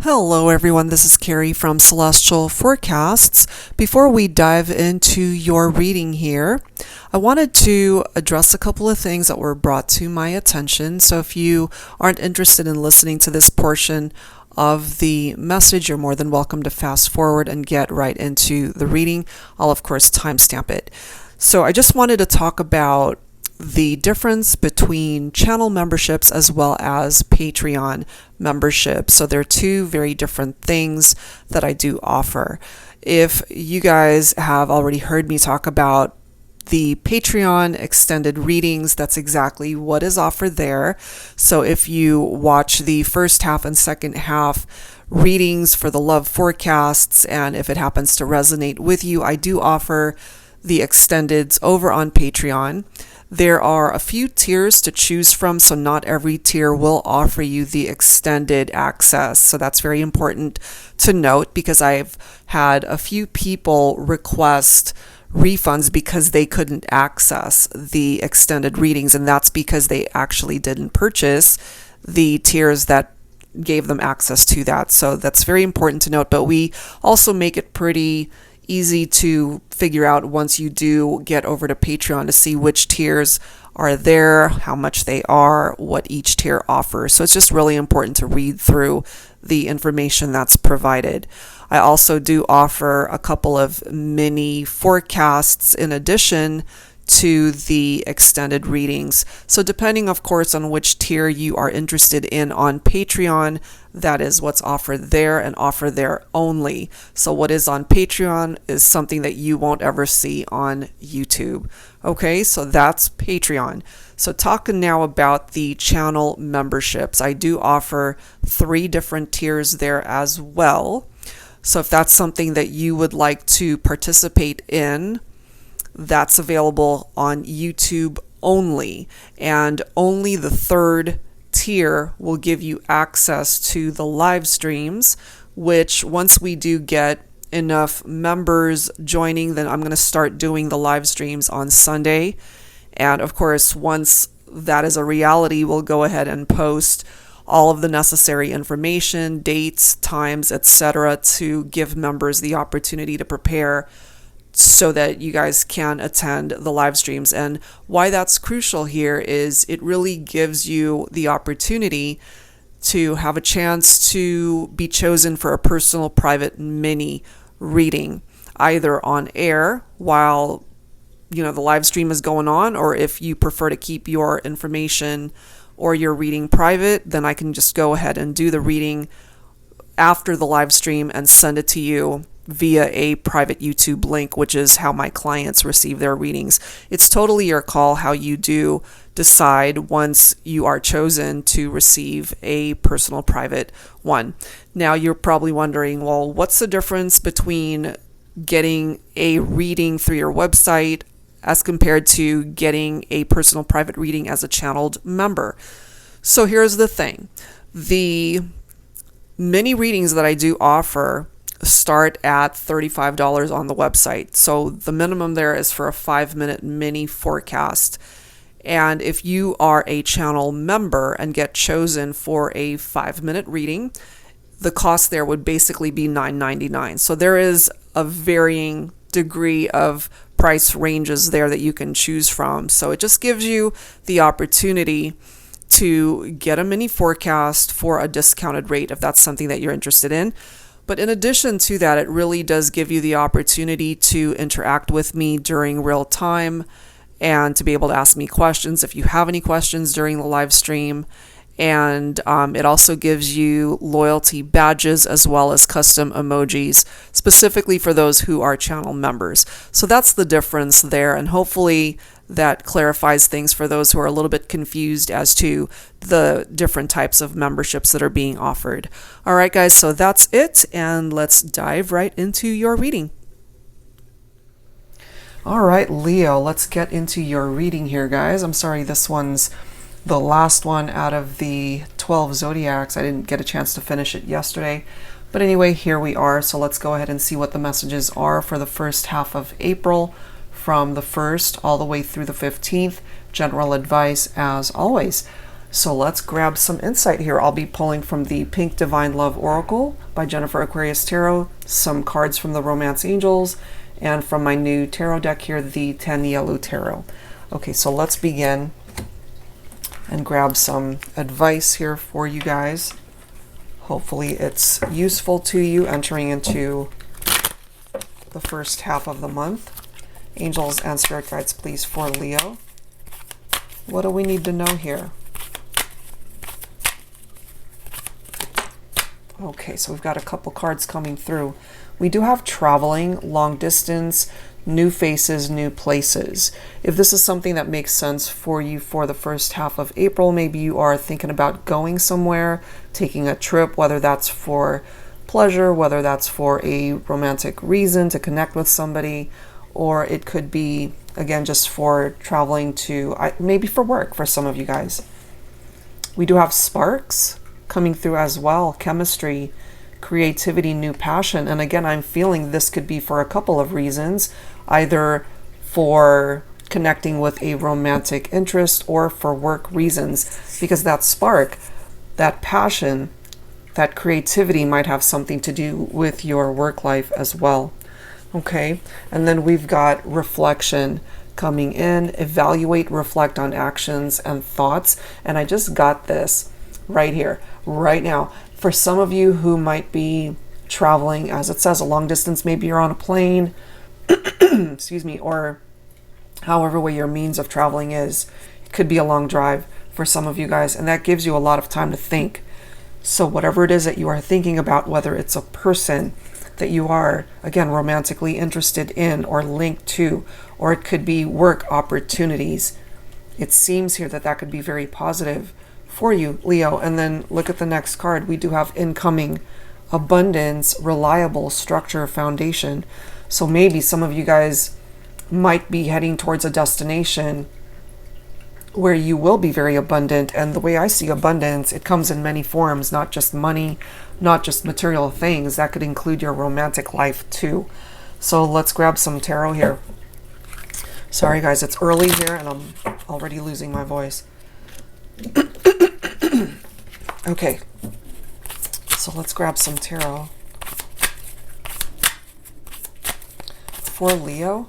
Hello everyone, this is Carrie from Celestial Forecasts. Before we dive into your reading here, I wanted to address a couple of things that were brought to my attention. So if you aren't interested in listening to this portion of the message, you're more than welcome to fast forward and get right into the reading. I'll of course timestamp it. So I just wanted to talk about the difference between channel memberships as well as Patreon memberships. So they're two very different things that I do offer. If you guys have already heard me talk about the Patreon extended readings, that's exactly what is offered there. So if you watch the first half and second half readings for the love forecasts, and if it happens to resonate with you, I do offer the extendeds over on Patreon. There are a few tiers to choose from, so not every tier will offer you the extended access. So that's very important to note, because I've had a few people request refunds because they couldn't access the extended readings, and that's because they actually didn't purchase the tiers that gave them access to that. So that's very important to note, but we also make it pretty easy to figure out once you do get over to Patreon to see which tiers are there, how much they are, what each tier offers. So it's just really important to read through the information that's provided. I also do offer a couple of mini forecasts in addition to the extended readings. So depending, of course, on which tier you are interested in on Patreon, that is what's offered there and offered there only. So what is on Patreon is something that you won't ever see on YouTube. Okay, so that's Patreon. So talking now about the channel memberships, I do offer 3 different tiers there as well. So if that's something that you would like to participate in, that's available on YouTube only, and only the 3rd tier will give you access to the live streams, which once we do get enough members joining, then I'm going to start doing the live streams on Sunday. And of course, once that is a reality, we'll go ahead and post all of the necessary information, dates, times, etc., to give members the opportunity to prepare so that you guys can attend the live streams. And why that's crucial here is it really gives you the opportunity to have a chance to be chosen for a personal private mini reading, either on air while the live stream is going on, or if you prefer to keep your information or your reading private, then I can just go ahead and do the reading after the live stream and send it to you via a private YouTube link, which is how my clients receive their readings. It's totally your call how you do decide once you are chosen to receive a personal private one. Now you're probably wondering, well, what's the difference between getting a reading through your website as compared to getting a personal private reading as a channeled member? So here's the thing. The mini readings that I do offer start at $35 on the website. So the minimum there is for a 5-minute mini forecast. And if you are a channel member and get chosen for a 5-minute reading, the cost there would basically be $9.99. So there is a varying degree of price ranges there that you can choose from. So it just gives you the opportunity to get a mini forecast for a discounted rate if that's something that you're interested in. But in addition to that, it really does give you the opportunity to interact with me during real time and to be able to ask me questions if you have any questions during the live stream. And it also gives you loyalty badges as well as custom emojis, specifically for those who are channel members. So that's the difference there, and hopefully that clarifies things for those who are a little bit confused as to the different types of memberships that are being offered. All right, guys, so that's it, and let's dive right into your reading. All right, Leo, let's get into your reading here, guys. I'm sorry, this one's the last one out of the 12 zodiacs. I didn't get a chance to finish it yesterday. But anyway, here we are. So let's go ahead and see what the messages are for the first half of April, from the 1st all the way through the 15th. General advice as always. So let's grab some insight here. I'll be pulling from the Pink Divine Love Oracle by Jennifer Aquarius Tarot, some cards from the Romance Angels, and from my new tarot deck here, the 10 Yellow Tarot. Okay, so let's begin and grab some advice here for you guys. Hopefully it's useful to you entering into the first half of the month. Angels and spirit guides, please, for Leo. What do we need to know here? Okay, so we've got a couple cards coming through. We do have traveling, long distance, new faces, new places. If this is something that makes sense for you for the first half of April, maybe you are thinking about going somewhere, taking a trip, whether that's for pleasure, whether that's for a romantic reason to connect with somebody, or it could be, again, just for traveling to, maybe for work for some of you guys. We do have sparks coming through as well, chemistry, creativity, new passion. And again, I'm feeling this could be for a couple of reasons, either for connecting with a romantic interest or for work reasons, because that spark, that passion, that creativity might have something to do with your work life as well. Okay, and then we've got reflection coming in, evaluate, reflect on actions and thoughts. And I just got this right here, right now. For some of you who might be traveling, as it says, a long distance, maybe you're on a plane, excuse me, or however way your means of traveling is. It could be a long drive for some of you guys, and that gives you a lot of time to think. So whatever it is that you are thinking about, whether it's a person that you are, again, romantically interested in or linked to, or it could be work opportunities, it seems here that that could be very positive for you, Leo. And then look at the next card. We do have incoming, abundance, reliable, structure, foundation. So maybe some of you guys might be heading towards a destination where you will be very abundant. And the way I see abundance, it comes in many forms, not just money, not just material things. That could include your romantic life too. So let's grab some tarot here. Sorry guys, it's early here and I'm already losing my voice. Okay, so let's grab some tarot for Leo.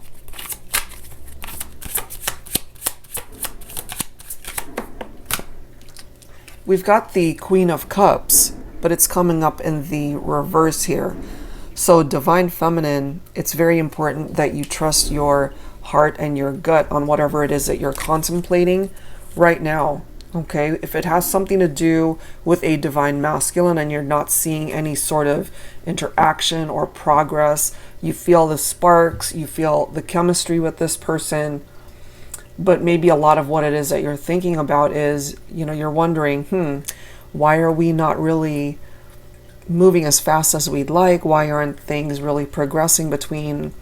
We've got the Queen of Cups, but it's coming up in the reverse here. So Divine Feminine, it's very important that you trust your heart and your gut on whatever it is that you're contemplating right now. Okay, if it has something to do with a Divine Masculine and you're not seeing any sort of interaction or progress, you feel the sparks, you feel the chemistry with this person, but maybe a lot of what it is that you're thinking about is, you're wondering, why are we not really moving as fast as we'd like? Why aren't things really progressing between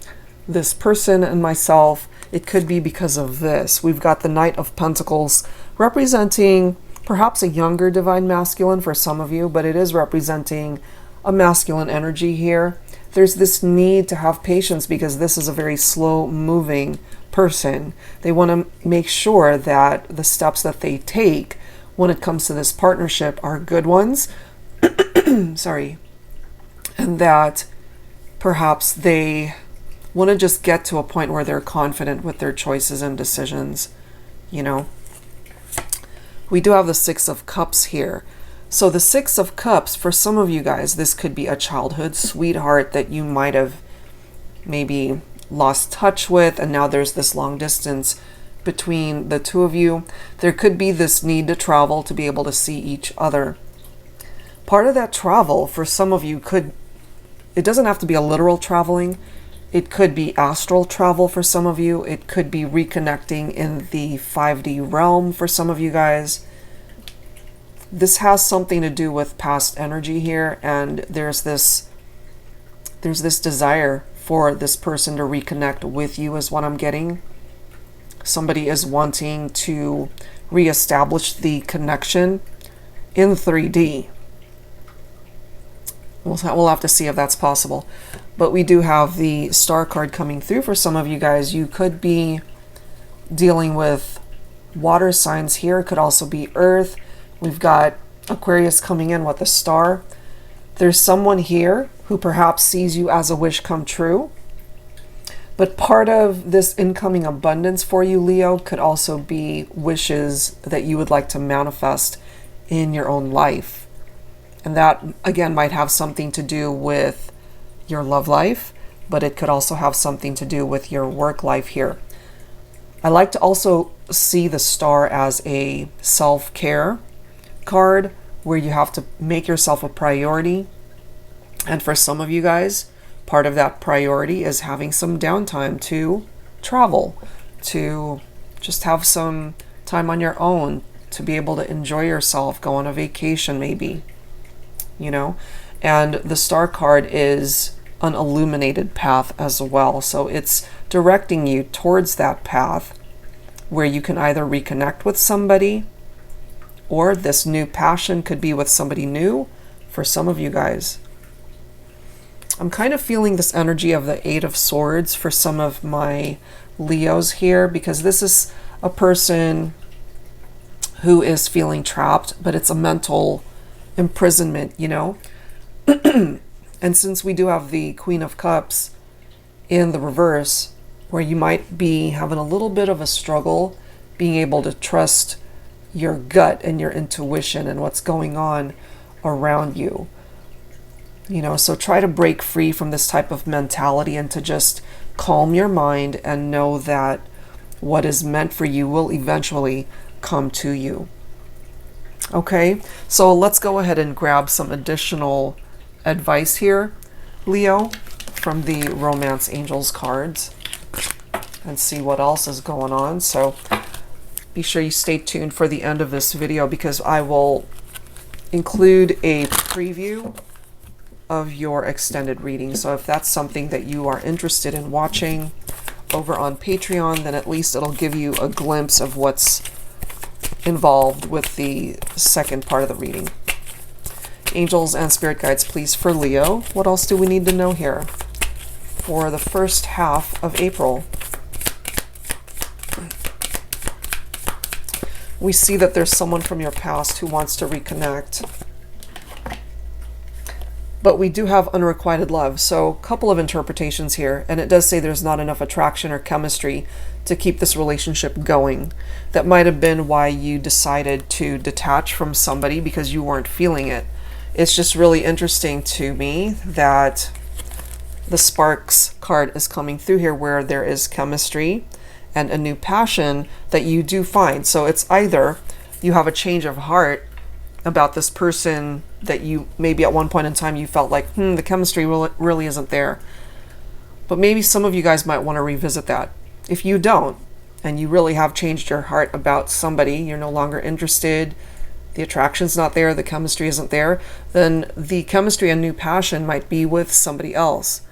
this person and myself? It could be because of this. We've got the Knight of Pentacles representing perhaps a younger Divine Masculine for some of you, but it is representing a masculine energy here. There's this need to have patience because this is a very slow moving person. They want to make sure that the steps that they take when it comes to this partnership are good ones. Sorry. And that perhaps they want to just get to a point where they're confident with their choices and decisions. We do have the Six of Cups here. So the Six of Cups, for some of you guys, this could be a childhood sweetheart that you might have maybe lost touch with, and now there's this long distance between the two of you. There could be this need to travel to be able to see each other. Part of that travel for some of you it doesn't have to be a literal traveling. It could be astral travel for some of you. It could be reconnecting in the 5D realm for some of you guys. This has something to do with past energy here, and there's this desire for this person to reconnect with you is what I'm getting. Somebody is wanting to reestablish the connection in 3D. We'll have to see if that's possible. But we do have the Star card coming through for some of you guys. You could be dealing with water signs here. It could also be Earth. We've got Aquarius coming in with a star. There's someone here who perhaps sees you as a wish come true. But part of this incoming abundance for you, Leo, could also be wishes that you would like to manifest in your own life. And that, again, might have something to do with your love life, but it could also have something to do with your work life here. I like to also see the star as a self-care card where you have to make yourself a priority. And for some of you guys, part of that priority is having some downtime to travel, to just have some time on your own, to be able to enjoy yourself, go on a vacation maybe, you know. And the star card is an illuminated path as well. So it's directing you towards that path where you can either reconnect with somebody, or this new passion could be with somebody new for some of you guys. I'm kind of feeling this energy of the Eight of Swords for some of my Leos here, because this is a person who is feeling trapped, but it's a mental imprisonment, you know. And since we do have the Queen of Cups in the reverse, where you might be having a little bit of a struggle being able to trust your gut and your intuition and what's going on around you. You know, so try to break free from this type of mentality and to just calm your mind and know that what is meant for you will eventually come to you. Okay, so let's go ahead and grab some additional advice here, Leo, from the Romance Angels cards and see what else is going on. So be sure you stay tuned for the end of this video, because I will include a preview of your extended reading. So if that's something that you are interested in watching over on Patreon, then at least it'll give you a glimpse of what's involved with the second part of the reading. Angels and spirit guides, please, for Leo. What else do we need to know here for the first half of April? We see that there's someone from your past who wants to reconnect. But we do have unrequited love. So a couple of interpretations here. And it does say there's not enough attraction or chemistry to keep this relationship going. That might have been why you decided to detach from somebody, because you weren't feeling it. It's just really interesting to me that the Sparks card is coming through here, where there is chemistry and a new passion that you do find. So it's either you have a change of heart about this person that you maybe at one point in time you felt like, the chemistry really isn't there. But maybe some of you guys might want to revisit that. If you don't, and you really have changed your heart about somebody, you're no longer interested, the attraction's not there, the chemistry isn't there, then the chemistry and new passion might be with somebody else.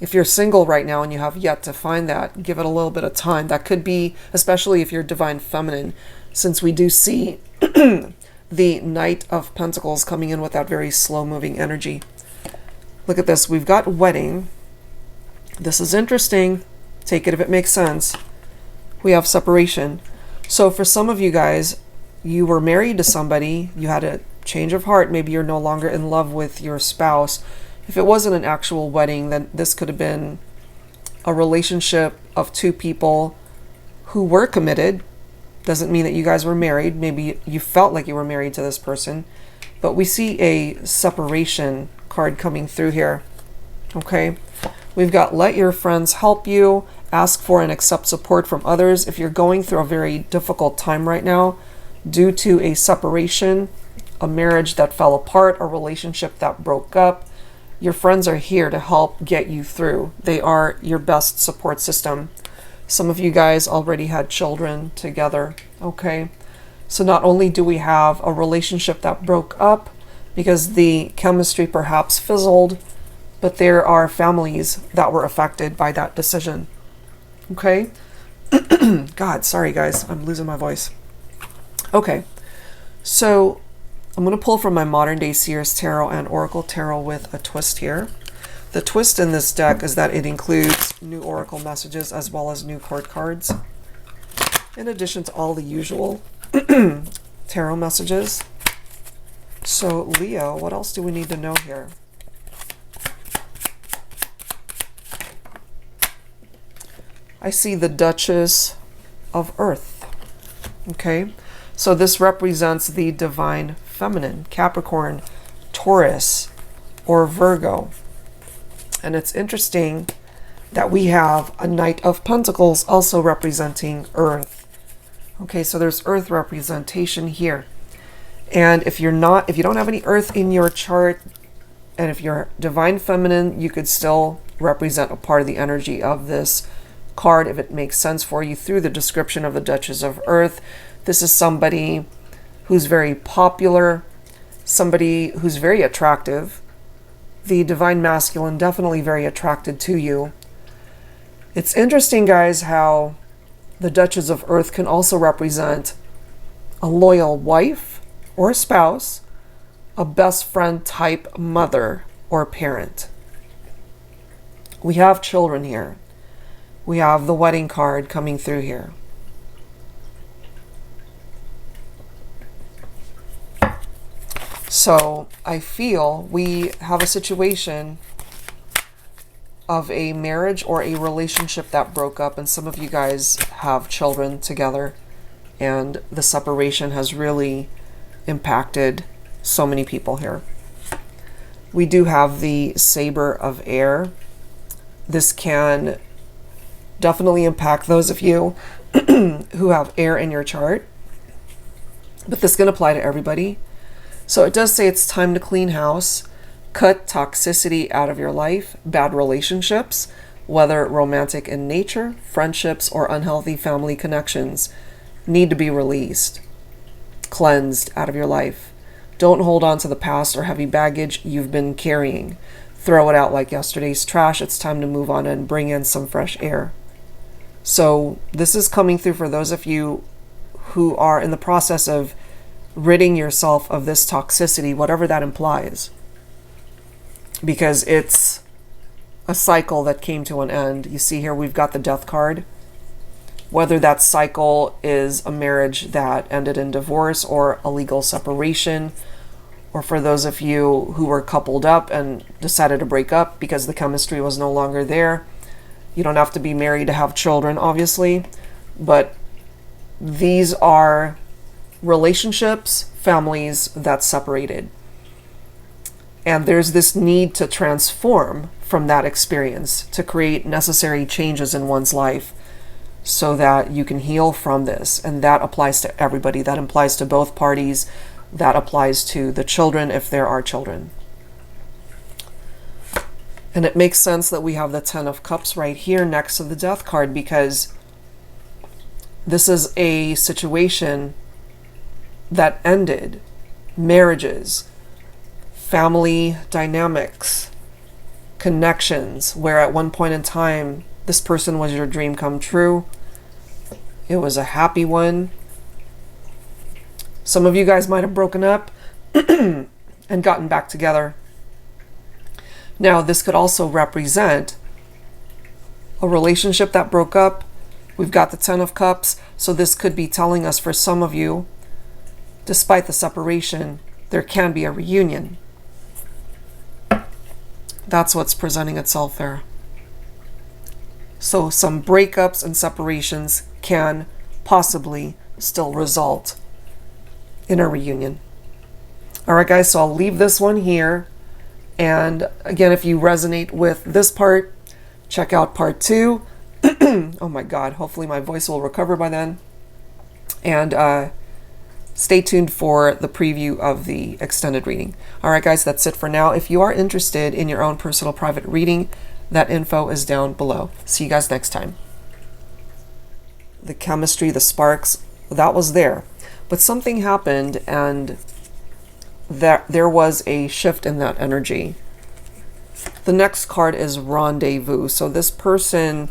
If you're single right now and you have yet to find that, give it a little bit of time. That could be, especially if you're divine feminine, since we do see the Knight of Pentacles coming in with that very slow-moving energy. Look at this. We've got wedding. This is interesting. Take it if it makes sense. We have separation. So for some of you guys, you were married to somebody, you had a change of heart, maybe you're no longer in love with your spouse. If it wasn't an actual wedding, then this could have been a relationship of two people who were committed. Doesn't mean that you guys were married. Maybe you felt like you were married to this person. But we see a separation card coming through here. Okay? We've got let your friends help you. Ask for and accept support from others. If you're going through a very difficult time right now, due to a separation, a marriage that fell apart, a relationship that broke up, your friends are here to help get you through. They are your best support system. Some of you guys already had children together, okay? So not only do we have a relationship that broke up because the chemistry perhaps fizzled, but there are families that were affected by that decision, okay? God, sorry guys, I'm losing my voice. Okay, so I'm going to pull from my Modern Day Seers Tarot and Oracle Tarot with a twist here. The twist in this deck is that it includes new Oracle messages as well as new court cards, in addition to all the usual tarot messages. So Leo, what else do we need to know here? I see the Duchess of Earth. Okay, so this represents the divine feminine, Capricorn, Taurus, or Virgo. And it's interesting that we have a Knight of Pentacles also representing Earth. Okay, so there's Earth representation here. And if you don't have any Earth in your chart, and if you're divine feminine, you could still represent a part of the energy of this card if it makes sense for you through the description of the Duchess of Earth. This is somebody who's very popular, somebody who's very attractive. The divine masculine definitely very attracted to you. It's interesting, guys, how the Duchess of Earth can also represent a loyal wife or spouse, a best friend type mother or parent. We have children here. We have the wedding card coming through here. So I feel we have a situation of a marriage or a relationship that broke up, and some of you guys have children together, and the separation has really impacted so many people here. We do have the Saber of Air. This can definitely impact those of you who have air in your chart, but this can apply to everybody. So it does say it's time to clean house, cut toxicity out of your life, bad relationships, whether romantic in nature, friendships, or unhealthy family connections, need to be released, cleansed out of your life. Don't hold on to the past or heavy baggage you've been carrying. Throw it out like yesterday's trash. It's time to move on and bring in some fresh air. So this is coming through for those of you who are in the process of ridding yourself of this toxicity, whatever that implies. Because it's a cycle that came to an end. You see here we've got the Death card. Whether that cycle is a marriage that ended in divorce or a legal separation, or for those of you who were coupled up and decided to break up because the chemistry was no longer there. You don't have to be married to have children, obviously, but these are relationships, families that separated. And there's this need to transform from that experience to create necessary changes in one's life so that you can heal from this. And that applies to everybody. That applies to both parties. That applies to the children if there are children. And it makes sense that we have the Ten of Cups right here next to the Death card, because this is a situation that ended. Marriages, family dynamics, connections, where at one point in time, this person was your dream come true. It was a happy one. Some of you guys might have broken up and gotten back together. Now, this could also represent a relationship that broke up. We've got the Ten of Cups. So this could be telling us, for some of you, despite the separation, there can be a reunion. That's what's presenting itself there. So some breakups and separations can possibly still result in a reunion. All right, guys, so I'll leave this one here. And again, if you resonate with this part, check out part 2. Oh my God, hopefully my voice will recover by then. And stay tuned for the preview of the extended reading. All right, guys, that's it for now. If you are interested in your own personal private reading, that info is down below. See you guys next time. The chemistry, the sparks, that was there. But something happened, and there was a shift in that energy. The next card is Rendezvous. So this person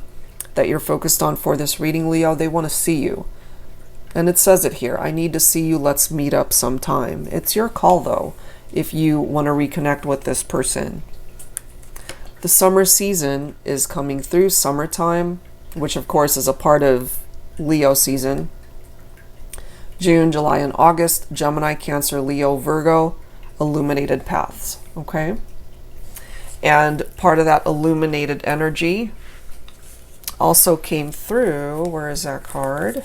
that you're focused on for this reading, Leo, they want to see you. And it says it here, I need to see you, let's meet up sometime. It's your call, though, if you want to reconnect with this person. The summer season is coming through, summertime, which of course is a part of Leo season. June, July, and August, Gemini, Cancer, Leo, Virgo, illuminated paths, okay? And part of that illuminated energy also came through, where is that card?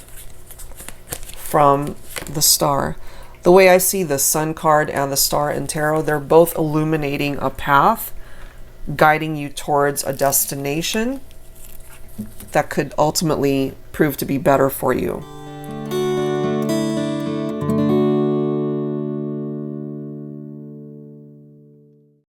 From the star. The way I see the sun card and the star in tarot, they're both illuminating a path, guiding you towards a destination that could ultimately prove to be better for you.